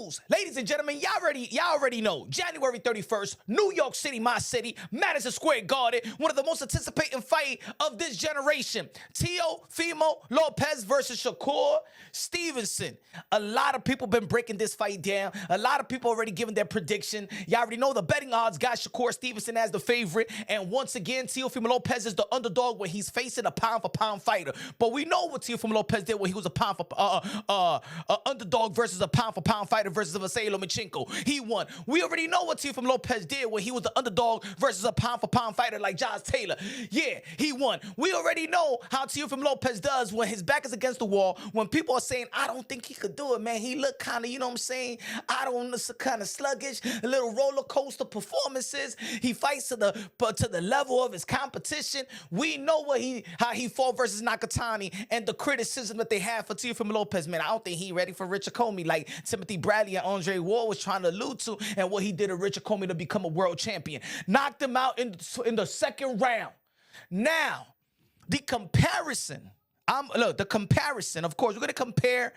rules. Ladies and gentlemen, y'all already know. January 31st, New York City, my city, Madison Square Garden, one of the most anticipating fight of this generation. Teofimo Lopez versus Shakur Stevenson. A lot of people been breaking this fight down. A lot of people already giving their prediction. Y'all already know the betting odds got Shakur Stevenson as the favorite. And once again, Teofimo Lopez is the underdog when he's facing a pound-for-pound fighter. But we know what Teofimo Lopez did when he was a underdog versus a pound-for-pound fighter versus Vasily Lomachenko. He won. We already know what Teofimo Lopez did when he was the underdog versus a pound-for-pound fighter like Josh Taylor. Yeah, he won. We already know how Teofimo Lopez does when his back is against the wall, when people are saying, I don't think he could do it, man. He looked kind of, you know what I'm saying? I don't know, kind of sluggish, a little roller coaster performances. He fights to the level of his competition. We know how he fought versus Nakatani and the criticism that they have for Teofimo Lopez, man. I don't think he ready for Richard Comey like Timothy Bradley and Andre Ward was trying to allude to, and what he did to Richard Comey to become a world champion. Knocked him out in the second round. Now, the comparison, of course, we're going to compare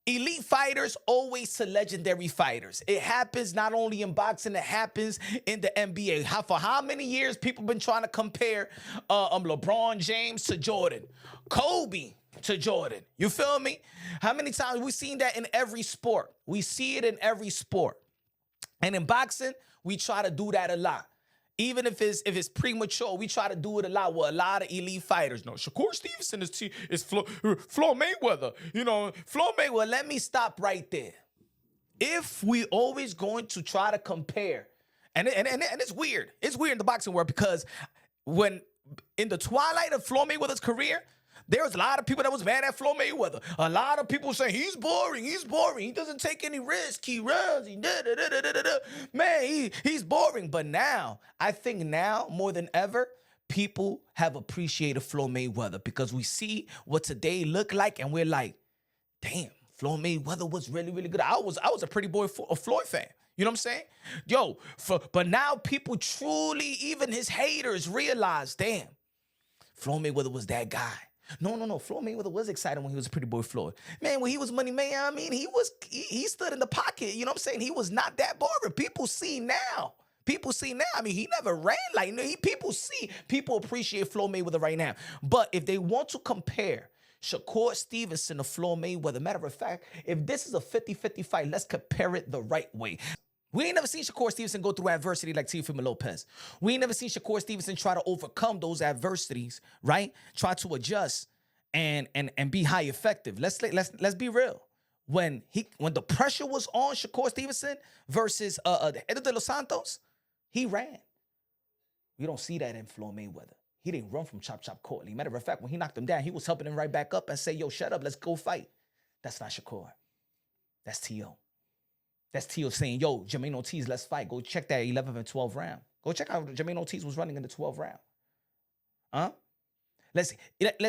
elite fighters always to legendary fighters. It happens not only in boxing, it happens in the NBA. For how many years people been trying to compare LeBron James to Jordan, Kobe to Jordan? You feel me? How many times we've seen that in every sport? We see it in every sport. And in boxing, we try to do that a lot. Even if it's premature, we try to do it a lot with a lot of elite fighters. No, Shakur Stevenson is Floyd Mayweather. You know, Floyd Mayweather. Let me stop right there. If we always going to try to compare, and it's weird. It's weird in the boxing world because when in the twilight of Floyd Mayweather's career, there was a lot of people that was mad at Floyd Mayweather. A lot of people saying he's boring. He doesn't take any risk. He runs. Man, he's boring. But now, I think now more than ever, people have appreciated Floyd Mayweather because we see what today look like, and we're like, damn, Floyd Mayweather was really, really good. I was a Pretty Boy Floyd fan. You know what I'm saying? But now people truly, even his haters, realize, damn, Floyd Mayweather was that guy. No. Floyd Mayweather was excited when he was a Pretty Boy Floyd. Man, when he was Money Mayweather, I mean, he stood in the pocket. You know what I'm saying? He was not that boring. People see now. I mean, he never ran like, people appreciate Floyd Mayweather right now. But if they want to compare Shakur Stevenson to Floyd Mayweather, matter of fact, if this is a 50-50 fight, let's compare it the right way. We ain't never seen Shakur Stevenson go through adversity like Teofimo Lopez. We ain't never seen Shakur Stevenson try to overcome those adversities, right? Try to adjust and be high effective. Let's be real. When the pressure was on Shakur Stevenson versus Edo de los Santos, he ran. We don't see that in Floyd Mayweather. He didn't run from Chop Courtney. Matter of fact, when he knocked him down, he was helping him right back up and say, yo, shut up, let's go fight. That's not Shakur. That's Teo. That's Teo saying, yo, Jermaine Ortiz, let's fight. Go check that 11th and 12th round. Go check how Jermaine Ortiz was running in the 12th round. Huh? Let's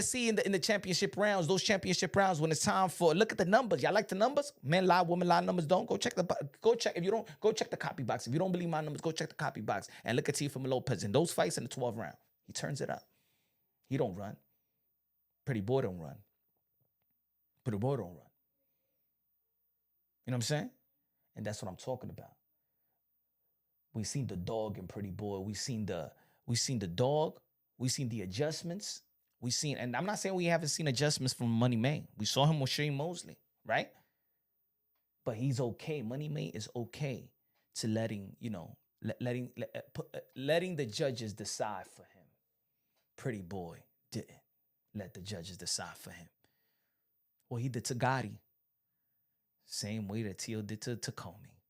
see in the championship rounds, those championship rounds when it's time for, look at the numbers. Y'all like the numbers? Men lie, women lie, numbers don't. Go check if you don't, go check the copy box. If you don't believe my numbers, go check the copy box and look at Teofimo Lopez in those fights in the 12th round. He turns it up. He don't run. Pretty Boy don't run. Pretty Boy don't run. You know what I'm saying? And that's what I'm talking about. We seen the dog in Pretty Boy. We seen the dog. We seen the adjustments. And I'm not saying we haven't seen adjustments from Money May. We saw him with Shane Mosley, right? But he's okay. Money May is okay to letting the judges decide for him. Pretty Boy didn't let the judges decide for him. Well, he did to Gotti. Same way that Teo did to Comey.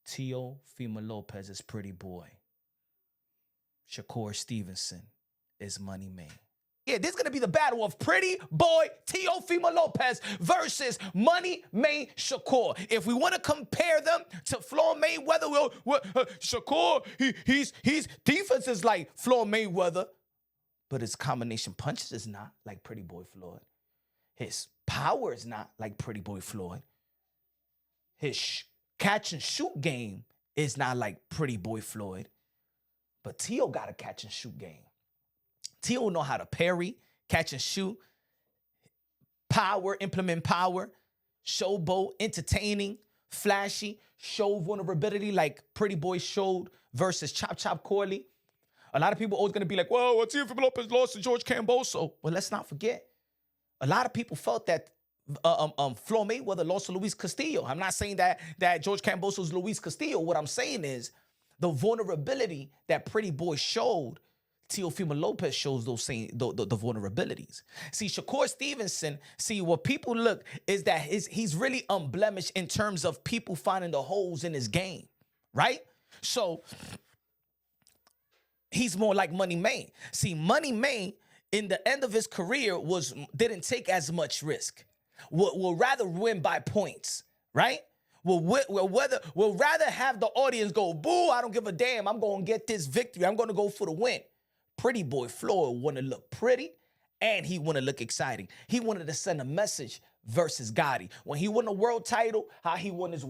Teofimo Lopez is Pretty Boy. Shakur Stevenson is Money May. Yeah, this is going to be the battle of Pretty Boy Teofimo Lopez versus Money May Shakur. If we want to compare them to Floyd Mayweather, Shakur, he's defense is like Floyd Mayweather, but his combination punches is not like Pretty Boy Floyd. His power is not like Pretty Boy Floyd. His catch and shoot game is not like Pretty Boy Floyd. But Teo got a catch and shoot game. Teo know how to parry, catch and shoot. Power, implement power, showboat, entertaining, flashy, show vulnerability like Pretty Boy showed versus Chop Chop Corley. A lot of people always going to be like, well, Teofimo Lopez lost to George Camboso. Well, let's not forget. A lot of people felt that Floyd Mayweather lost to Luis Castillo. I'm not saying that George Camboso is Luis Castillo. What I'm saying is the vulnerability that Pretty Boy showed, Teofimo Lopez shows those same the vulnerabilities. See, Shakur Stevenson, what people look is that he's really unblemished in terms of people finding the holes in his game, right? So he's more like Money May. See, Money May, in the end of his career, didn't take as much risk. Will rather win by points, right? Will rather have the audience go, boo, I don't give a damn. I'm going to get this victory. I'm going to go for the win. Pretty Boy Floyd want to look pretty, and he want to look exciting. He wanted to send a message versus Gotti. When he won the world title, how he won his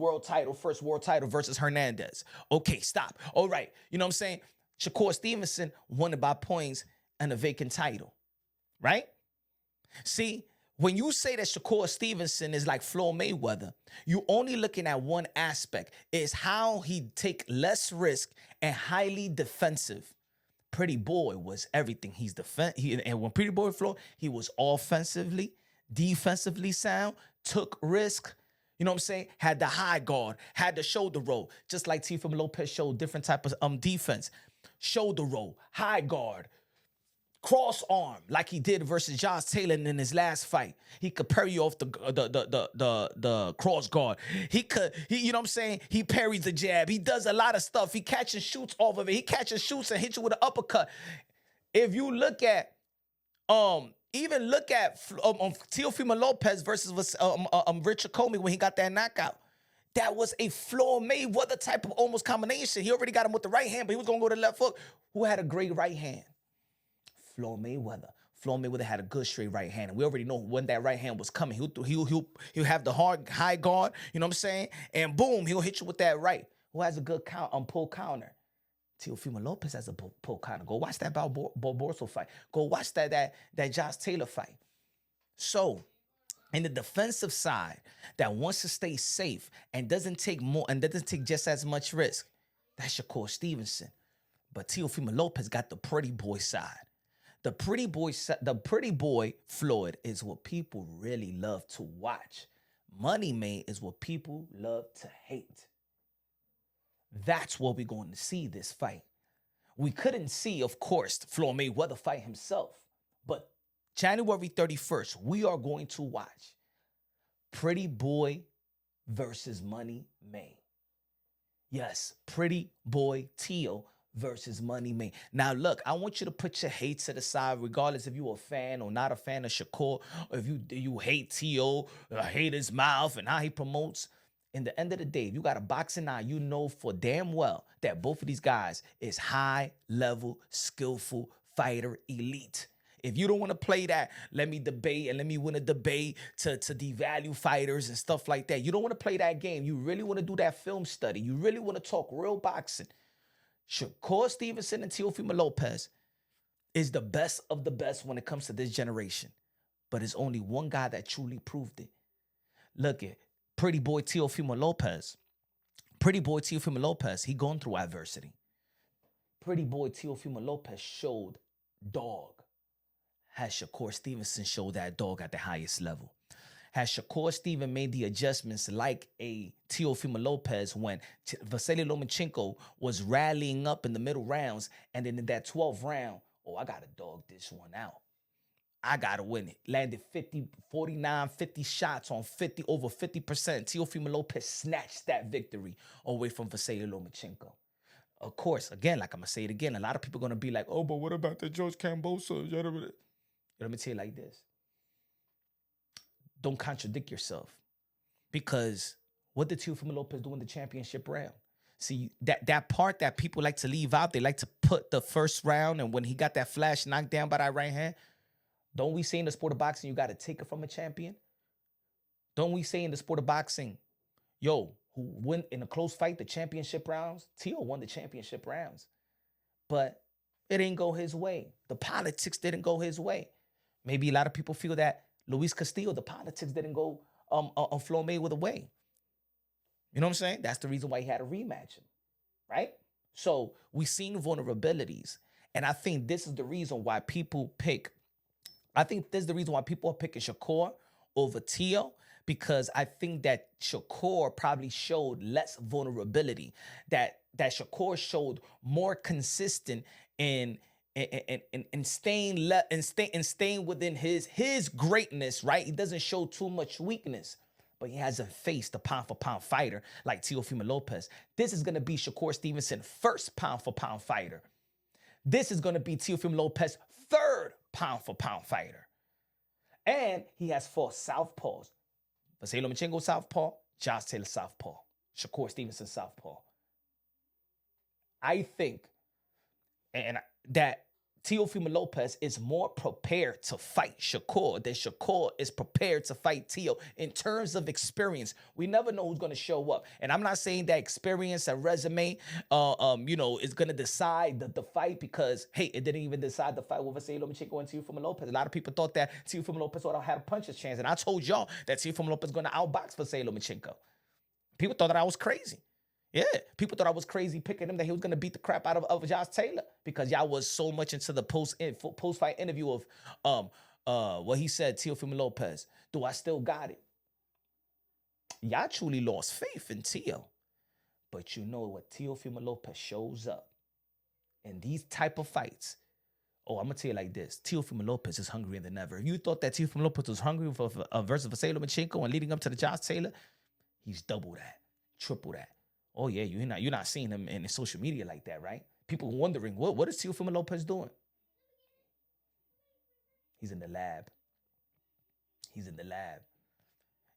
first world title versus Hernandez. Okay, stop. All right. You know what I'm saying? Shakur Stevenson won it by points and a vacant title, right? See, when you say that Shakur Stevenson is like Floyd Mayweather, you're only looking at one aspect, is how he take less risk and highly defensive. Pretty Boy was everything. And when Pretty Boy Floyd, he was offensively, defensively sound, took risk. You know what I'm saying? Had the high guard, had the shoulder roll, just like Teofimo Lopez showed different type of defense. Shoulder roll, high guard, cross arm, like he did versus Josh Taylor in his last fight. He could parry off the cross guard. He you know what I'm saying? He parries the jab. He does a lot of stuff. He catch and shoots off of it. He catch and shoots and hits you with an uppercut. If you look at Teofimo Lopez versus Richard Comey when he got that knockout. That was a Floyd Mayweather type of almost combination. He already got him with the right hand, but he was going to go to the left hook. Who had a great right hand? Floyd Mayweather. Floyd Mayweather had a good straight right hand. And we already know when that right hand was coming. He'll have the high guard, you know what I'm saying? And boom, he'll hit you with that right. Who has a good pull counter? Teofimo Lopez has a pull counter. Go watch that Barbosa fight. Go watch that Josh Taylor fight. So, in the defensive side that wants to stay safe and doesn't take just as much risk, that's Shakur Stevenson. But Teofimo Lopez got the Pretty Boy side. The Pretty Boy Floyd is what people really love to watch. Money May is what people love to hate. That's what we're going to see this fight. We couldn't see, of course, Floyd Mayweather fight himself, but January 31st, we are going to watch Pretty Boy versus Money May. Yes, Pretty Boy Teo versus Money May. Now, look, I want you to put your hate to the side, regardless if you're a fan or not a fan of Shakur, or if you hate Teo, hate his mouth and how he promotes. In the end of the day, if you got a boxing eye, you know for damn well that both of these guys is high-level, skillful fighter elite. If you don't want to play that, let me debate and let me win a debate to devalue fighters and stuff like that. You don't want to play that game. You really want to do that film study. You really want to talk real boxing. Shakur Stevenson and Teofimo Lopez is the best of the best when it comes to this generation. But it's only one guy that truly proved it. Look at Pretty Boy Teofimo Lopez. Pretty Boy Teofimo Lopez, he gone through adversity. Pretty Boy Teofimo Lopez showed dog. Has Shakur Stevenson showed that dog at the highest level? Has Shakur Stevenson made the adjustments like a Teofimo Lopez when Vasily Lomachenko was rallying up in the middle rounds, and then in that 12th round, I got to dog this one out. I got to win it. Landed 49, 50 shots on over 50%. Teofimo Lopez snatched that victory away from Vasily Lomachenko. Of course, again, like I'm going to say it again, a lot of people are going to be like, oh, but what about the George Camboso? Let me tell you like this. Don't contradict yourself. Because what did Teofimo Lopez do in the championship round? See, that part that people like to leave out, they like to put the first round, and when he got that flash knocked down by that right hand, don't we say in the sport of boxing, you got to take it from a champion? Don't we say in the sport of boxing, who win in a close fight, the championship rounds? Teo won the championship rounds. But it didn't go his way. The politics didn't go his way. Maybe a lot of people feel that Luis Castillo, the politics didn't go on Floyd Mayweather way. You know what I'm saying? That's the reason why he had to rematch him, right? So we seen vulnerabilities, and I think this is the reason why people pick. I think this is the reason why people are picking Shakur over Teo, because I think that Shakur probably showed less vulnerability. That Shakur showed more consistent in in staying within his greatness, right? He doesn't show too much weakness, but he hasn't faced a pound for pound fighter like Teofimo Lopez. This is gonna be Shakur Stevenson first pound for pound fighter. This is gonna be Teofimo Lopez third pound for pound fighter. And he has fought southpaws. Vasily Lomachenko southpaw, Josh Taylor southpaw, Shakur Stevenson southpaw. I think and that Teofimo Lopez is more prepared to fight Shakur than Shakur is prepared to fight Teo in terms of experience. We never know who's going to show up, and I'm not saying that experience and resume, is going to decide the fight, because hey, it didn't even decide the fight with Vasily Lomachenko and Teofimo Lopez. A lot of people thought that Teofimo Lopez would have had a puncher's chance, and I told y'all that Teofimo Lopez is going to outbox Vasily Lomachenko. People thought that I was crazy. Yeah, people thought I was crazy picking him, that he was going to beat the crap out of Josh Taylor, because y'all was so much into the post-fight interview of what he said, Teofimo Lopez, do I still got it? Y'all truly lost faith in Teo. But you know what? Teofimo Lopez shows up in these type of fights. Oh, I'm going to tell you like this. Teofimo Lopez is hungrier than ever. If you thought that Teofimo Lopez was hungry for versus Vasily Lomachenko and leading up to the Josh Taylor, he's double that, triple that. Oh yeah, you're not seeing him in social media like that, right? People wondering what is Teofimo Lopez doing? He's in the lab. He's in the lab.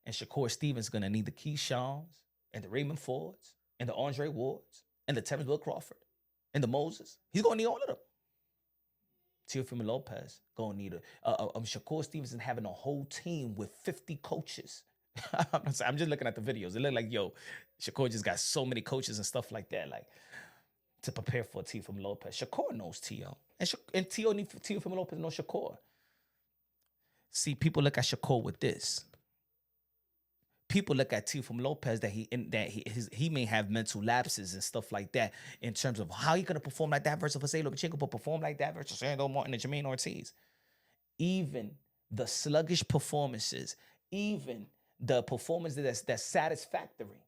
And Shakur Stevens gonna need the Keishawns and the Raymond Fords and the Andre Wards and the Terrence Will Crawford and the Moses. He's gonna need all of them. Teofimo Lopez gonna need Shakur Stevenson having a whole team with 50 coaches. I'm just looking at the videos. It look like, Shakur just got so many coaches and stuff like that, like, to prepare for Teofimo Lopez. Shakur knows Teo, and Teofimo Lopez knows Shakur. See, people look at Shakur with this. People look at Teofimo Lopez that he may have mental lapses and stuff like that in terms of how he gonna perform like that versus Vasily Lomachenko, but perform like that versus Sandor Martin and Jermaine Ortiz. Even the sluggish performances, even the performance that's satisfactory,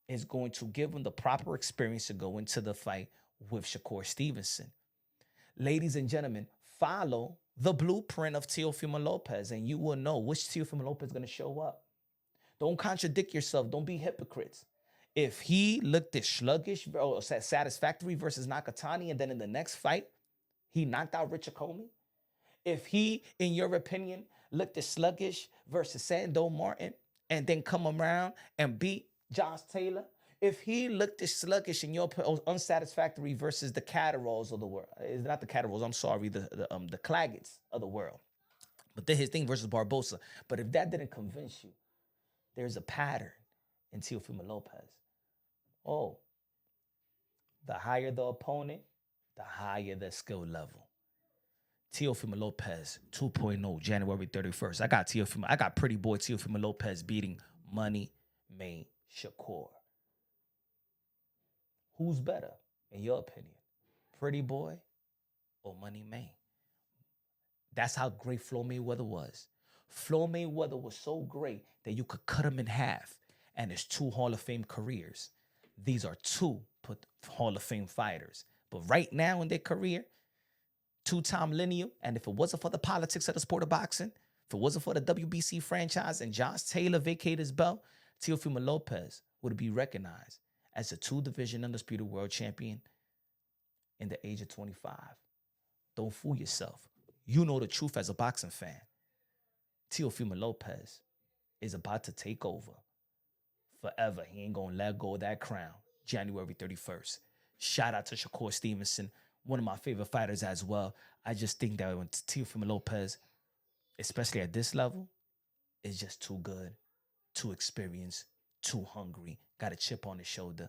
is going to give him the proper experience to go into the fight with Shakur Stevenson. Ladies and gentlemen, follow the blueprint of Teofimo Lopez, and you will know which Teofimo Lopez is going to show up. Don't contradict yourself. Don't be hypocrites. If he looked as sluggish or satisfactory versus Nakatani, and then in the next fight, he knocked out Richard Comey, if he, in your opinion, looked as sluggish versus Sandor Martin and then come around and beat Josh Taylor, if he looked as sluggish in your unsatisfactory versus the Catteralls of the world, it's not the Catteralls, I'm sorry, the Claggets of the world, but then his thing versus Barbosa. But if that didn't convince you, there's a pattern in Teofimo Lopez. Oh, the higher the opponent, the higher the skill level. Teofimo Lopez 2.0, January 31st. I got Pretty Boy Teofimo Lopez beating Money Mayweather Shakur. Who's better, in your opinion? Pretty Boy or Money May? That's how great Floyd Mayweather was. Floyd Mayweather was so great that you could cut him in half, and it's 2 Hall of Fame careers. These are 2 Hall of Fame fighters. But right now in their career, 2-time lineal, and if it wasn't for the politics of the sport of boxing, if it wasn't for the WBC franchise and Josh Taylor vacated his belt, Teofimo Lopez would be recognized as a 2-division undisputed world champion in the age of 25. Don't fool yourself. You know the truth as a boxing fan. Teofimo Lopez is about to take over forever. He ain't gonna let go of that crown. January 31st. Shout out to Shakur Stevenson, one of my favorite fighters as well. I just think that when Teofimo Lopez, especially at this level, is just too good, too experienced, too hungry, got a chip on his shoulder.